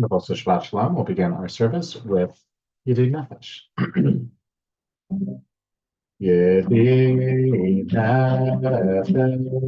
Also, Shabbat Shalom. We'll begin our service with Yidei Nefesh. Yidei Nefesh.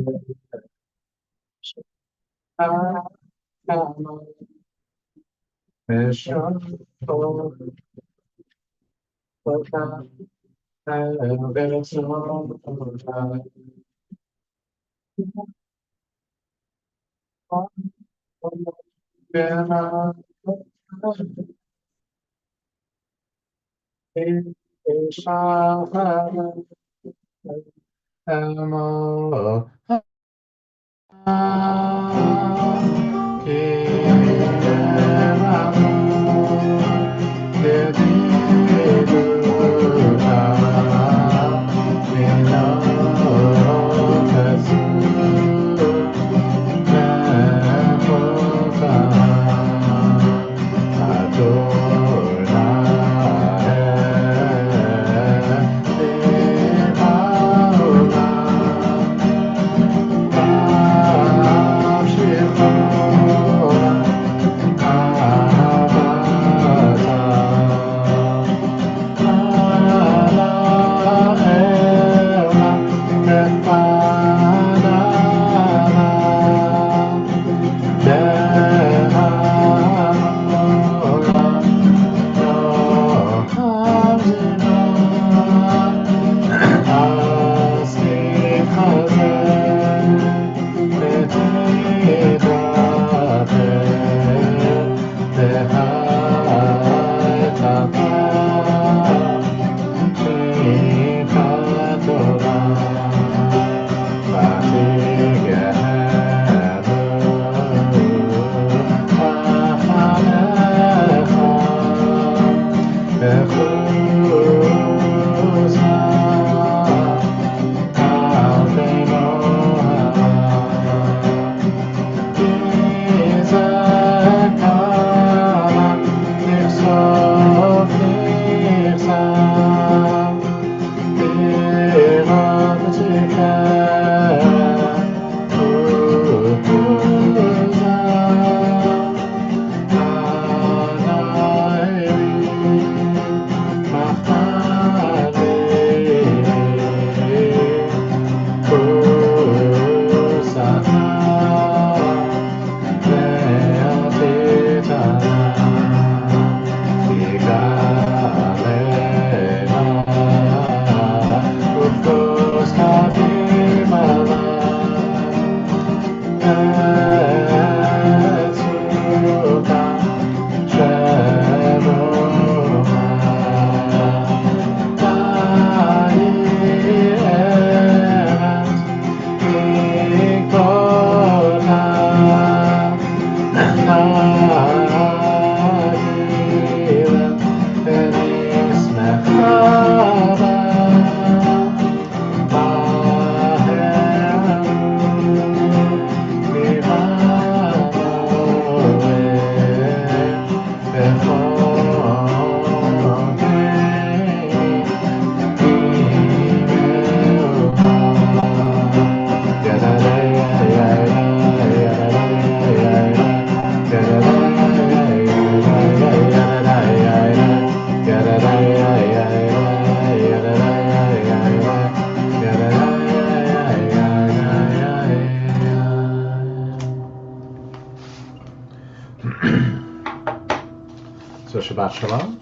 So Shabbat Shalom.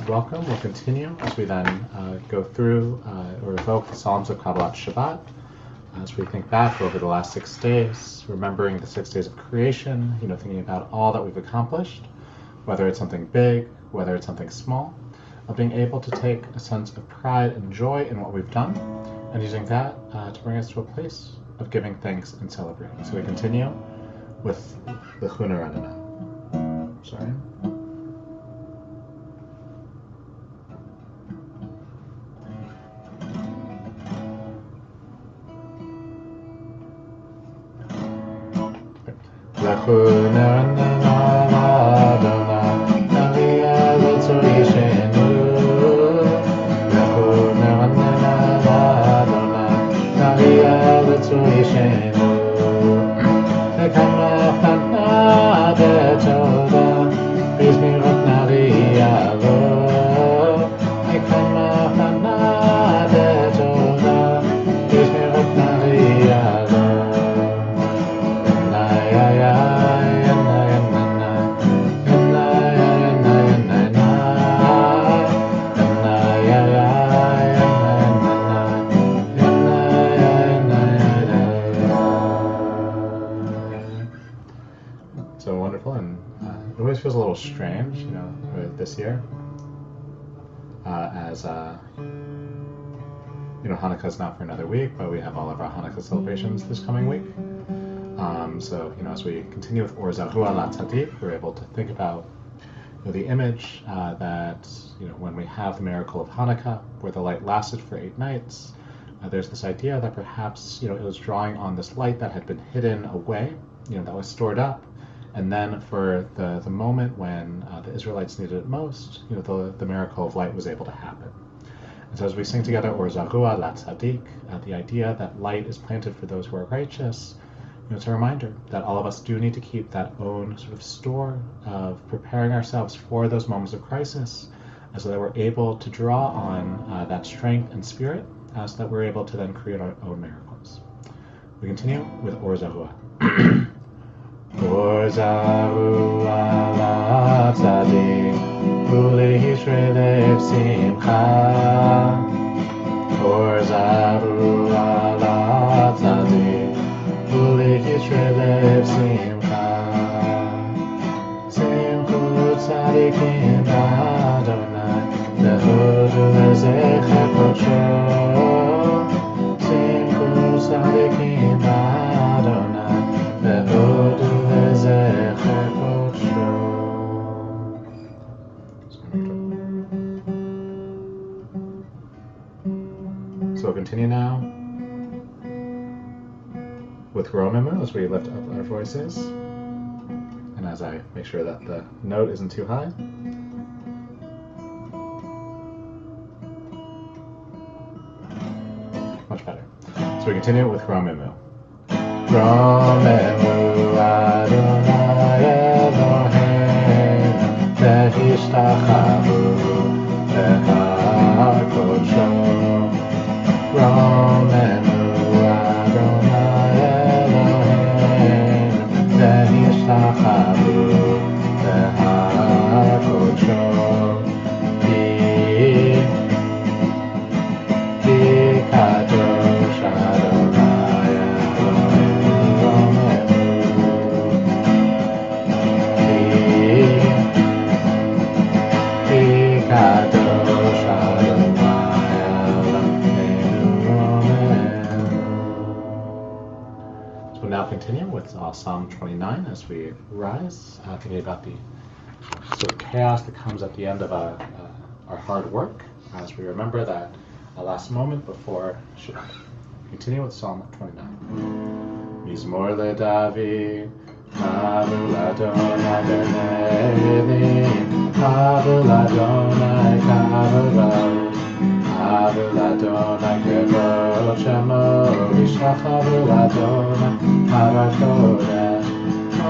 Welcome. We'll continue as we then go through or evoke the Psalms of Kabbalat Shabbat as we think back over the last 6 days, remembering the 6 days of creation, thinking about all that we've accomplished, whether it's something big, whether it's something small, of being able to take a sense of pride and joy in what we've done, and using that to bring us to a place of giving thanks and celebrating. So we continue with the Chuna Ranana. Sorry. L'chuna Ranana Adonai Navia L'Tzorishenu L'chuna Ranana Adonai Navia L'Tzorishenu L'kam L'chana B'Toda So wonderful, and it always feels a little strange, you know, this year, as you know, Hanukkah's not for another week, but we have all of our Hanukkah celebrations this coming week. So, you know, as we continue with Or Zarua LaTzadik, we're able to think about, you know, the image that, you know, when we have the miracle of Hanukkah, where the light lasted for 8 nights, there's this idea that perhaps, you know, it was drawing on this light that had been hidden away, you know, that was stored up, and then for the moment when the Israelites needed it most, you know, the miracle of light was able to happen. And so as we sing together Or Zarua LaTzadik, the idea that light is planted for those who are righteous, you know, it's a reminder that all of us do need to keep that own sort of store of preparing ourselves for those moments of crisis, so that we're able to draw on that strength and spirit, so that we're able to then create our own miracles. We continue with Or Zarua. Or Zarua LaTzadik, Uleishre Lev Simcha. Or Zarua LaTzadik, Uleishre Lev Simcha. Simchu tzadikim Adonai, Lehodu lezecher kodsho. Simchu tzadikim Adonai, Lehodu lezecher kodsho. So we'll continue now with Romemu as we lift up our voices, and as I make sure that the note isn't too high. Much better. So we continue with Romemu. Romemu Adonai Eloheinu, V'hishtachavu Lehakodsho. Romemu Adonai Eloheinu, V'hishtachavu Lehakodsho. Kadosh Adonai Eloheinu Romemu. Kadosh Adonai Eloheinu Romemu. So we'll now continue with Psalm 29 as we rise, thinking about the sort of chaos that comes at the end of our hard work, as we remember that last moment before Shabbat. Continue with Psalm 29. Mizmor leDavid, Havu l'Adonai b'ne'elim, Havu l'Adonai kavod, Havu l'Adonai kevod shemo, Yishtachavu l'Adonai harat kodesh, O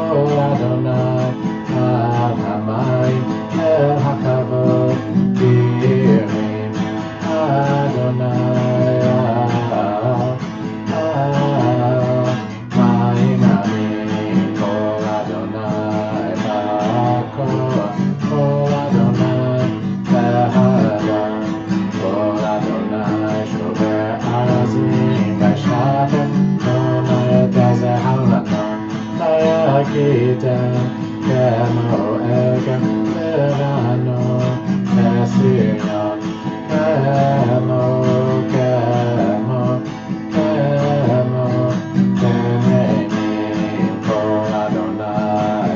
Adonai al hamayim el hakavod birim. Adonai Ma'im Amin, Kol Adonai Ba'akor, Kol Adonai Behadar, Kol Adonai Shover Arazim V'Shaver, Adonai Etazeh Halanon, V'Yakitem Kemo Egem Levanon, V'Sirion. Kemo, Kemo, Kemo, Kenenim, Kol Adonai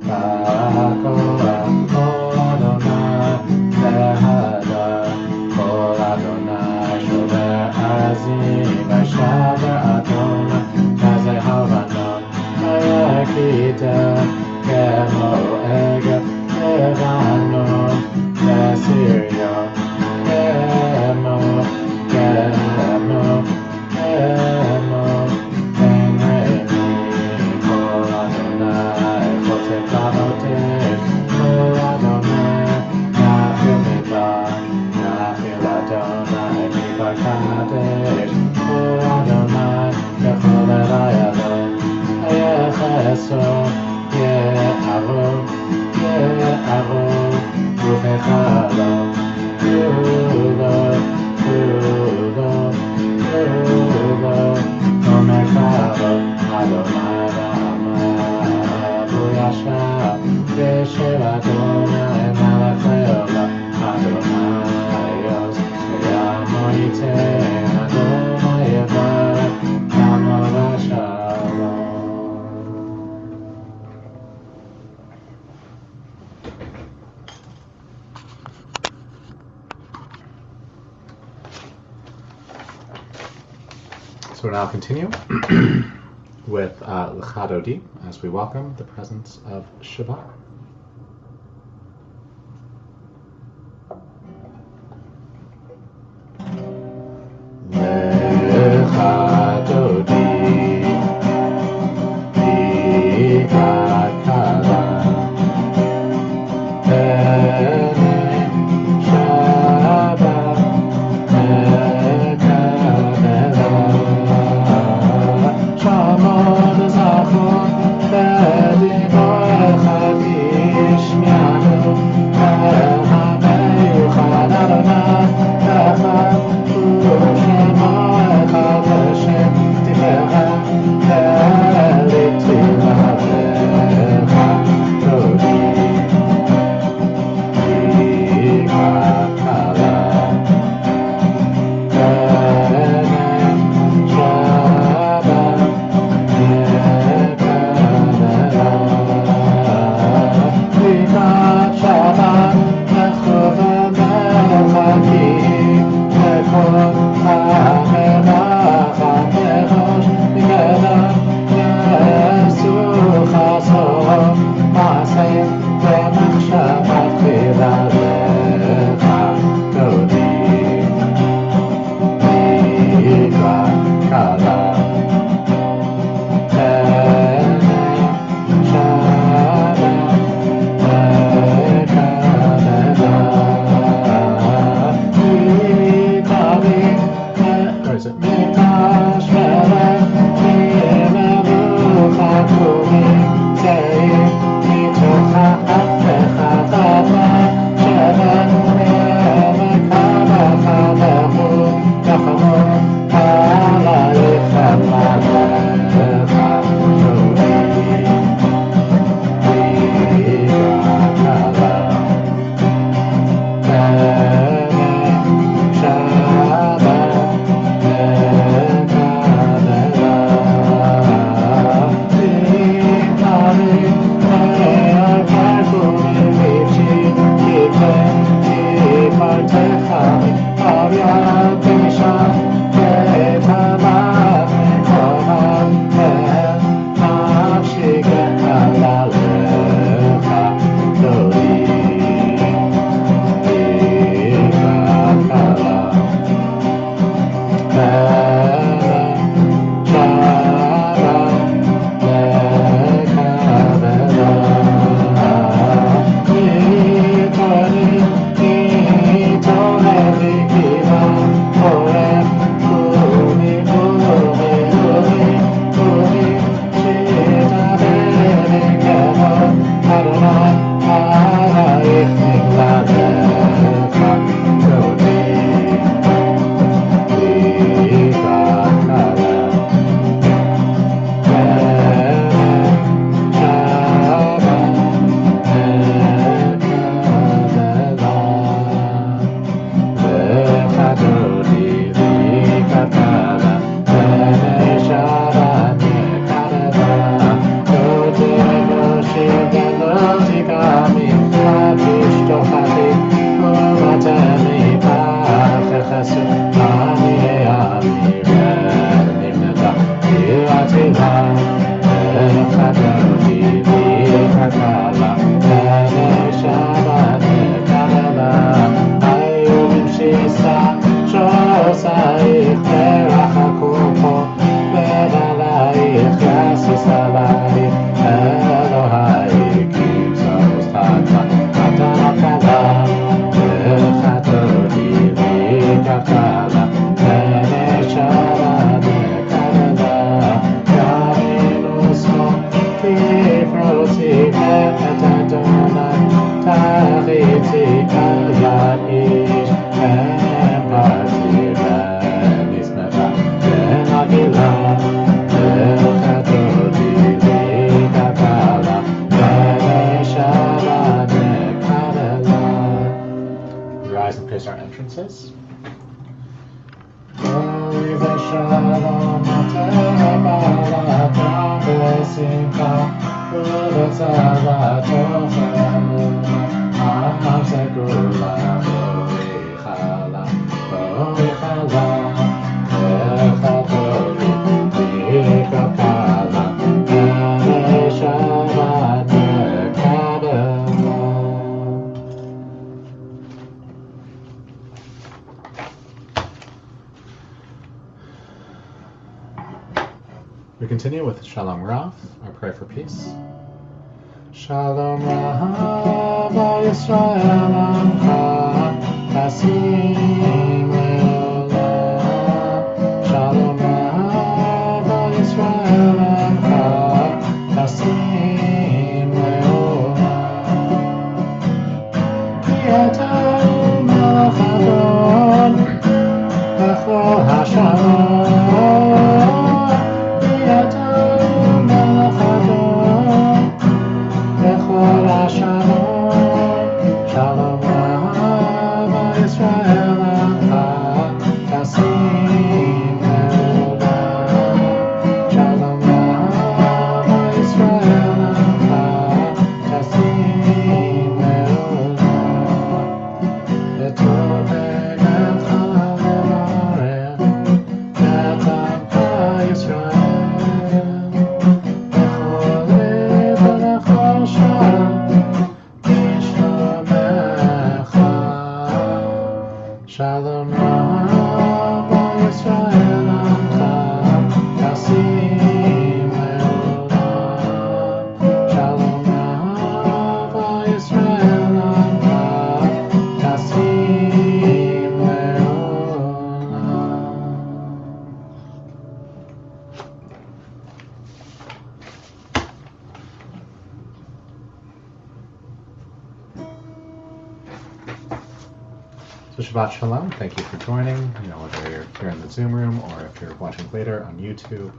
Ba'akor, Kol Adonai Behadar, Kol Adonai Shover Arazim V'Shaver Adonai Etazeh Halanon, V'Yakitem Kemo Egem Levanon. Syria, Kemo, Kemo, Kemo, Kenremi, Kol Adonai, Chotef Lavotesh, Kol Adonai, Yafil Midbar, Yafil Adonai, Midbar Kadesh, Kol Adonai, Yachol Elayalo, Yecheso, Ye'avo, Ye'avo. Uvechalo, Ulo, Ulo, Ulo, Omechalo, Adonai Rama. now continue with L'cha Dodi as we welcome the presence of Shabbat. L'cha Dodi B'kat Kala continue with Shalom Rav, our prayer for peace. Shalom Rav Yisrael Amcha Tasim Leolam. Shalom Rav Yisrael Amcha Tasim Leolam. Ki Ata Melech Adon Bechol Hashalom. Shalom Rav Yisrael Amcha Tasim Leolam. Shalom Rav Yisrael Amcha Tasim Leolam. V'tov benecha levarech et Amcha Yisrael b'chol lev v'chol sha'ah. Shalom Rav Yisrael Amcha Tasim Leolam. Shalom Rav Yisrael Amcha Tasim Leolam. So Shabbat Shalom, thank you for joining, whether you're here in the Zoom room or if you're watching later on YouTube.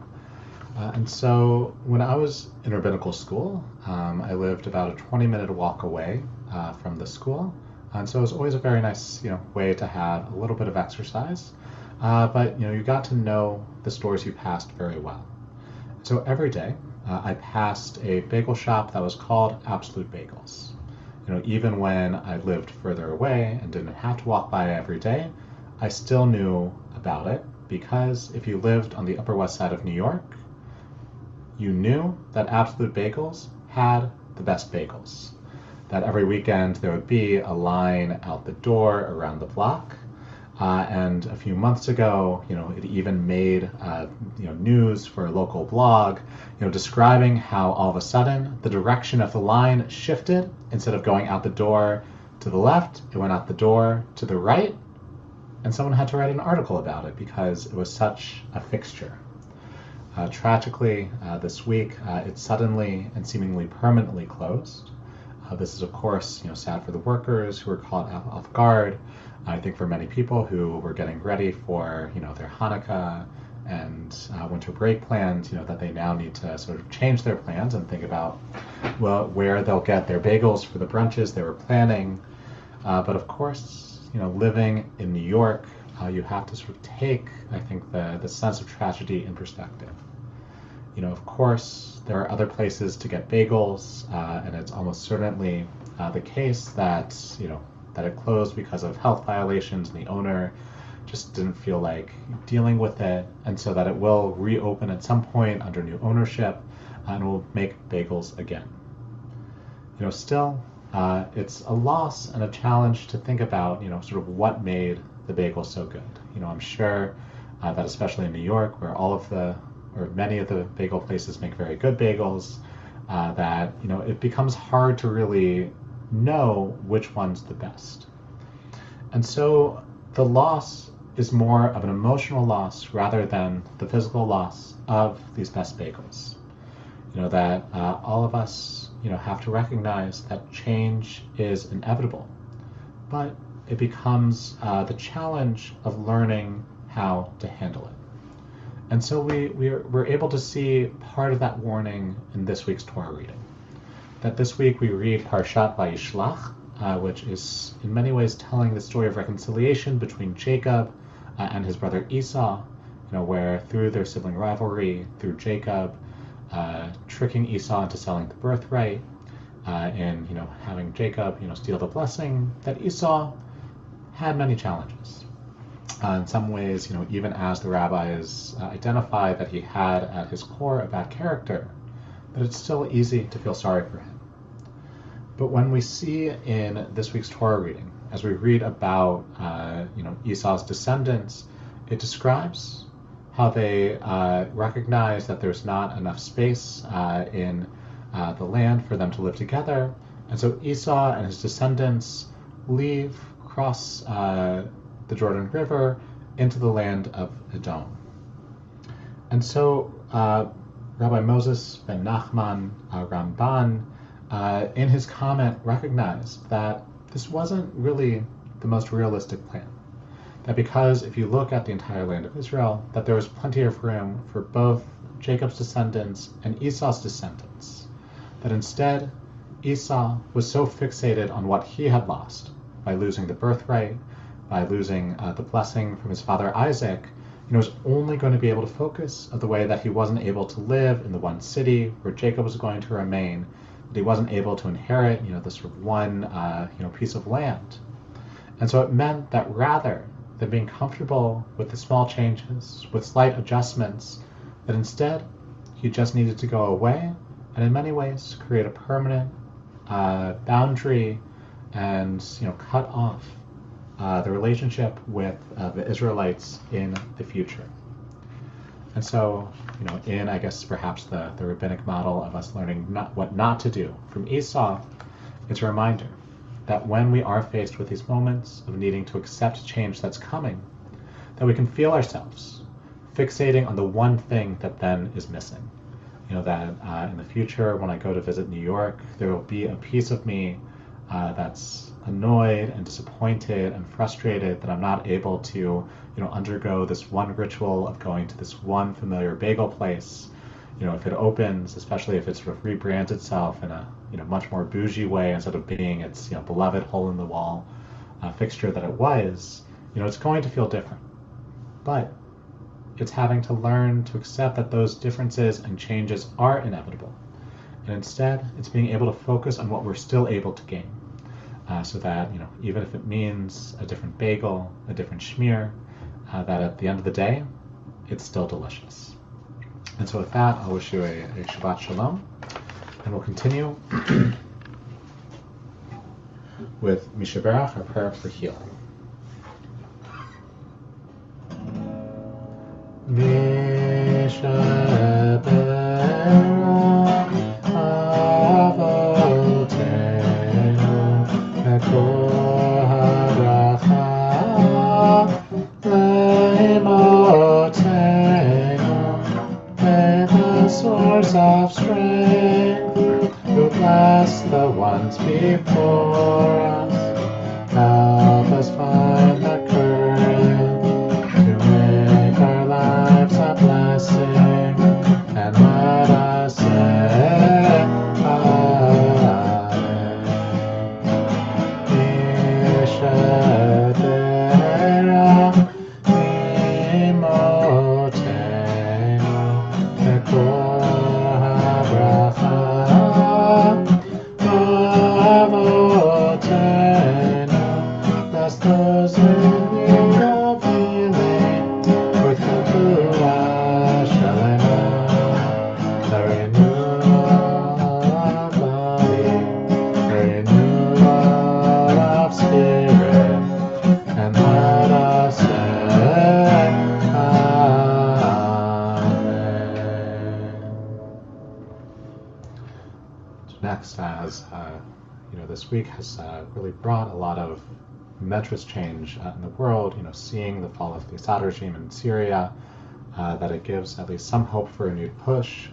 And so when I was in rabbinical school, I lived about a 20-minute walk away from the school. And so it was always a very nice, way to have a little bit of exercise. But, you got to know the stores you passed very well. So every day I passed a bagel shop that was called Absolute Bagels. Even when I lived further away and didn't have to walk by every day, I still knew about it because if you lived on the Upper West Side of New York, you knew that Absolute Bagels had the best bagels. That every weekend there would be a line out the door around the block. And a few months ago, it even made news for a local blog, describing how all of a sudden the direction of the line shifted. Instead of going out the door to the left, it went out the door to the right, and someone had to write an article about it because it was such a fixture. Tragically, this week, it suddenly and seemingly permanently closed. This is, of course, sad for the workers who were caught off guard. I think for many people who were getting ready for, their Hanukkah and winter break plans, that they now need to sort of change their plans and think about, where they'll get their bagels for the brunches they were planning. But of course, living in New York, you have to sort of take, I think, the sense of tragedy in perspective. Of course, there are other places to get bagels, and it's almost certainly the case that, that it closed because of health violations and the owner just didn't feel like dealing with it, and so that it will reopen at some point under new ownership and will make bagels again. Still, it's a loss and a challenge to think about, sort of what made the bagel so good. I'm sure that especially in New York, where many of the bagel places make very good bagels, that, it becomes hard to really know which one's the best. And so the loss is more of an emotional loss rather than the physical loss of these best bagels. That all of us, have to recognize that change is inevitable, but it becomes the challenge of learning how to handle it. And so we're able to see part of that warning in this week's Torah reading. That this week we read Parshat Vayishlach, which is in many ways telling the story of reconciliation between Jacob and his brother Esau, where through their sibling rivalry, through Jacob tricking Esau into selling the birthright, and having Jacob steal the blessing, that Esau had many challenges. In some ways, even as the rabbis identify that he had at his core a bad character, that it's still easy to feel sorry for him. But when we see in this week's Torah reading, as we read about Esau's descendants, it describes how they recognize that there's not enough space in the land for them to live together. And so Esau and his descendants leave, cross the Jordan River into the land of Edom. And so Rabbi Moses ben Nachman Ramban, in his comment, recognized that this wasn't really the most realistic plan. That because if you look at the entire land of Israel, that there was plenty of room for both Jacob's descendants and Esau's descendants. That instead, Esau was so fixated on what he had lost by losing the birthright, by losing the blessing from his father Isaac, was only going to be able to focus on the way that he wasn't able to live in the one city where Jacob was going to remain, that he wasn't able to inherit, this sort of one, piece of land. And so it meant that rather than being comfortable with the small changes, with slight adjustments, that instead he just needed to go away and in many ways create a permanent boundary and cut off the relationship with the Israelites in the future. And so, in, I guess, perhaps the rabbinic model of us learning what not to do from Esau, it's a reminder that when we are faced with these moments of needing to accept change that's coming, that we can feel ourselves fixating on the one thing that then is missing. That in the future, when I go to visit New York, there will be a piece of me that's annoyed and disappointed and frustrated that I'm not able to, undergo this one ritual of going to this one familiar bagel place. If it opens, especially if it sort of rebrands itself in a, much more bougie way instead of being its, beloved hole in the wall fixture that it was, it's going to feel different. But it's having to learn to accept that those differences and changes are inevitable. And instead, it's being able to focus on what we're still able to gain. So that, even if it means a different bagel, a different schmear, that at the end of the day, it's still delicious. And so with that, I'll wish you a Shabbat Shalom, and we'll continue with Mishaberach, our prayer for healing. Source of strength, who bless the ones before us, help us find the courage to make our lives a blessing, and let us say Next, as this week has really brought a lot of momentous change in the world, seeing the fall of the Assad regime in Syria, that it gives at least some hope for a new push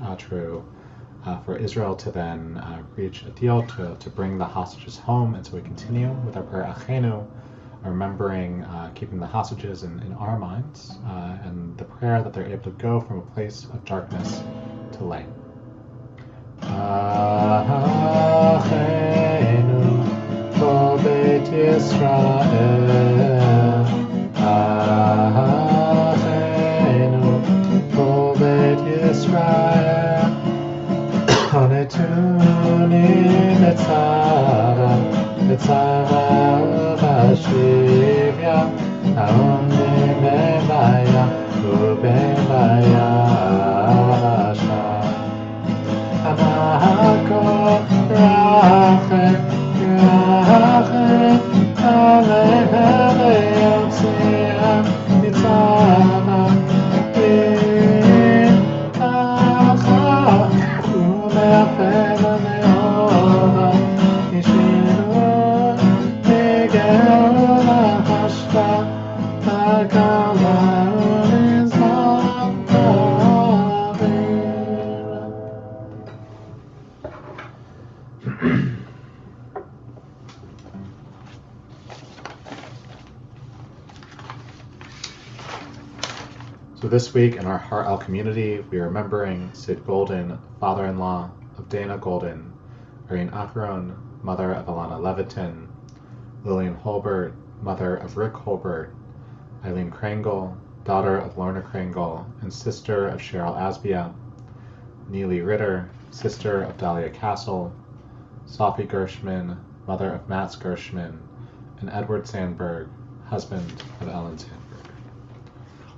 for Israel to then reach a deal to bring the hostages home. And so we continue with our prayer Achenu, remembering keeping the hostages in our minds, and the prayer that they're able to go from a place of darkness to light. Achenu, Kol Beit Yisrael. Achenu, Kol Beit Yisrael. Hanetuni Netzara, Netzara Ubashivya, Haonim Bebaya, Ubebaya Asha. Anahakol Rachem, Rachem, Alehem Leotzia, Nitzava, So this week in our Har'el community, we are remembering Sid Golden, father-in-law of Dana Golden, Irene Acheron, mother of Alana Levitin, Lillian Holbert, mother of Rick Holbert, Eileen Krangle, daughter of Lorna Krangle and sister of Cheryl Asbia, Neely Ritter, sister of Dahlia Castle, Sophie Gershman, mother of Mats Gershman, and Edward Sandberg, husband of Ellen Sandberg.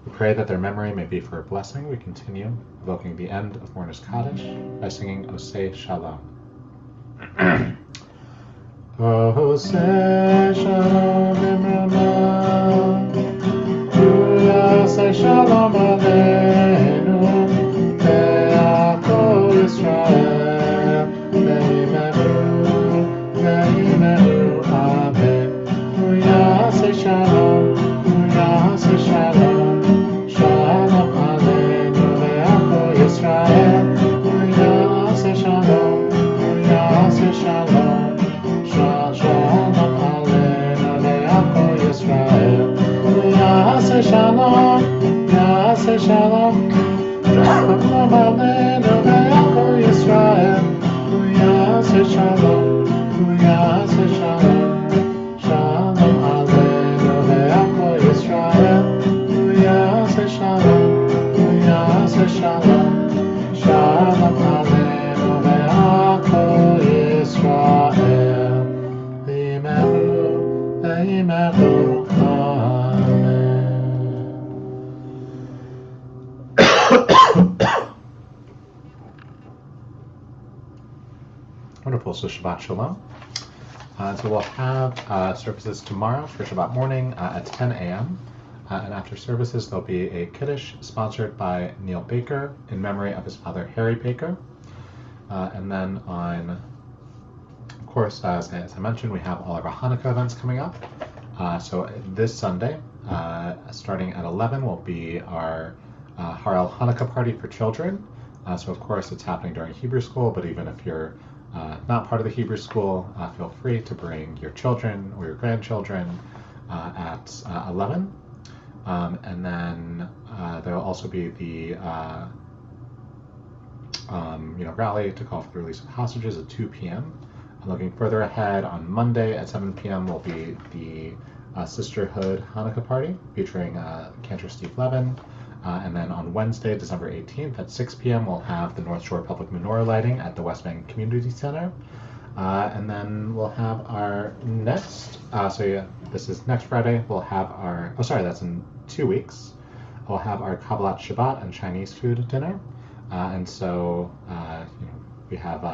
We pray that their memory may be for a blessing. We continue evoking the end of Mourner's Kaddish by singing Oseh Shalom. Oseh Shalom Imrama, Oseh Shalom Aleinu, Be'achol Yisrael, Ve'imenu, Amen. Oseh Shalom, Oseh Shalom. Shalom Aleinu ve'achol Yisrael, Yaseh Shalom, Yaseh Shalom. Shalom Aleinu ve'achol Yisrael, Yaseh Shalom, Yaseh Shalom. Shalom Aleinu ve'achol Yisrael, Yaseh Shalom, Yaseh Shalom. Shalom Aleinu ve'achol Yisrael. Yaseh Shalom, Yaseh Shalom, Shalom Aleinu ve'achol Yisrael, V'yimeru, V'yimeru, Amen. Wonderful, so Shabbat Shalom. So we'll have services tomorrow for Shabbat morning at 10 a.m. And after services, there'll be a Kiddush sponsored by Neil Baker in memory of his father, Harry Baker. And then of course, as I mentioned, we have all of our Hanukkah events coming up. So this Sunday, starting at 11, will be our Har'el Hanukkah party for children. So of course, it's happening during Hebrew school, but even if you're not part of the Hebrew school, feel free to bring your children or your grandchildren at 11. And then there will also be the rally to call for the release of hostages at 2 p.m. Looking further ahead, on Monday at 7 p.m. will be the Sisterhood Hanukkah party featuring Cantor Steve Levin. And then on Wednesday, December 18th at 6 p.m. we'll have the North Shore Public Menorah lighting at the West Bank Community Center. And then we'll have our next, this is next Friday, we'll have our, that's in 2 weeks, we'll have our Kabbalat Shabbat and Chinese food dinner. And so, we have,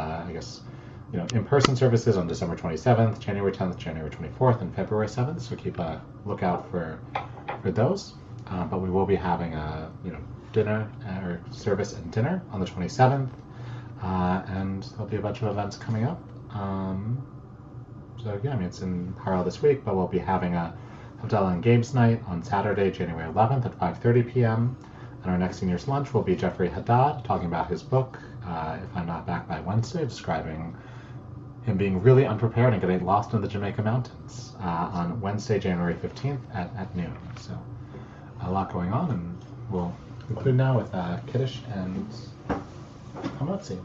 in-person services on December 27th, January 10th, January 24th, and February 7th, so keep a lookout for those. But we will be having a, dinner, or service and dinner on the 27th, and there'll be a bunch of events coming up. It's in Har'el this week, but we'll be having a Havdalah and Games night on Saturday, January 11th at 5:30 p.m. And our next seniors lunch will be Jeffrey Haddad talking about his book, If I'm Not Back by Wednesday, describing him being really unprepared and getting lost in the Jamaica mountains on Wednesday, January 15th at noon. So a lot going on, and we'll conclude now with Kiddush and Hamotzi.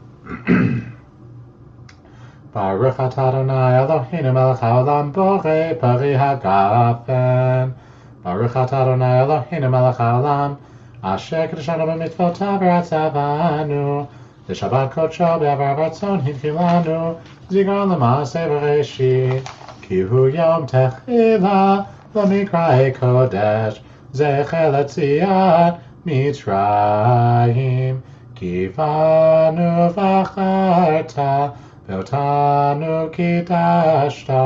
Baruch atah Adonai Eloheinu melech haolam borei pari hagafen. Baruch atah Adonai Eloheinu melech haolam asher kedeshanu b'mitzvotav v'ratzavanu l'shabbat kodsho b'avar ratzon hidchilanu zigon l'maaseh v'reshit ki hu yom techila l'mikra'ei kodesh zecher l'tziat Mitzrayim kivanu v'acharta Ve'otanu kidashta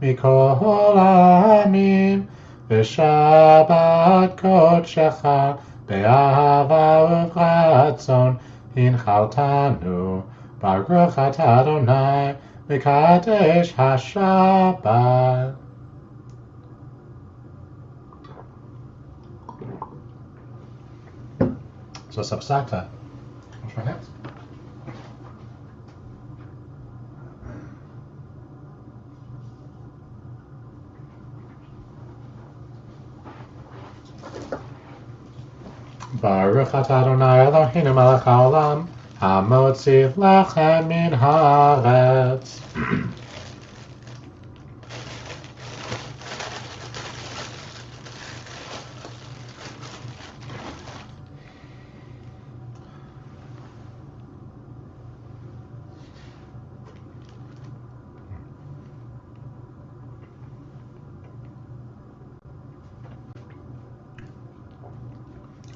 mikol ha'amim v'shabbat kodshecha be'ahava u'v'ratzon hinchaltanu baruch atah Adonai mekadesh ha'shabbat. So Sapsakta. Wash my hands. Baruch atah Adonai Eloheinu melech haolam, hamotzi lechem min haaretz.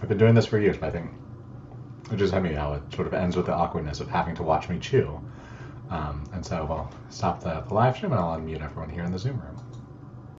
I've been doing this for years, but I think it just hit me how it sort of ends with the awkwardness of having to watch me chew. And so we'll stop the live stream and I'll unmute everyone here in the Zoom room.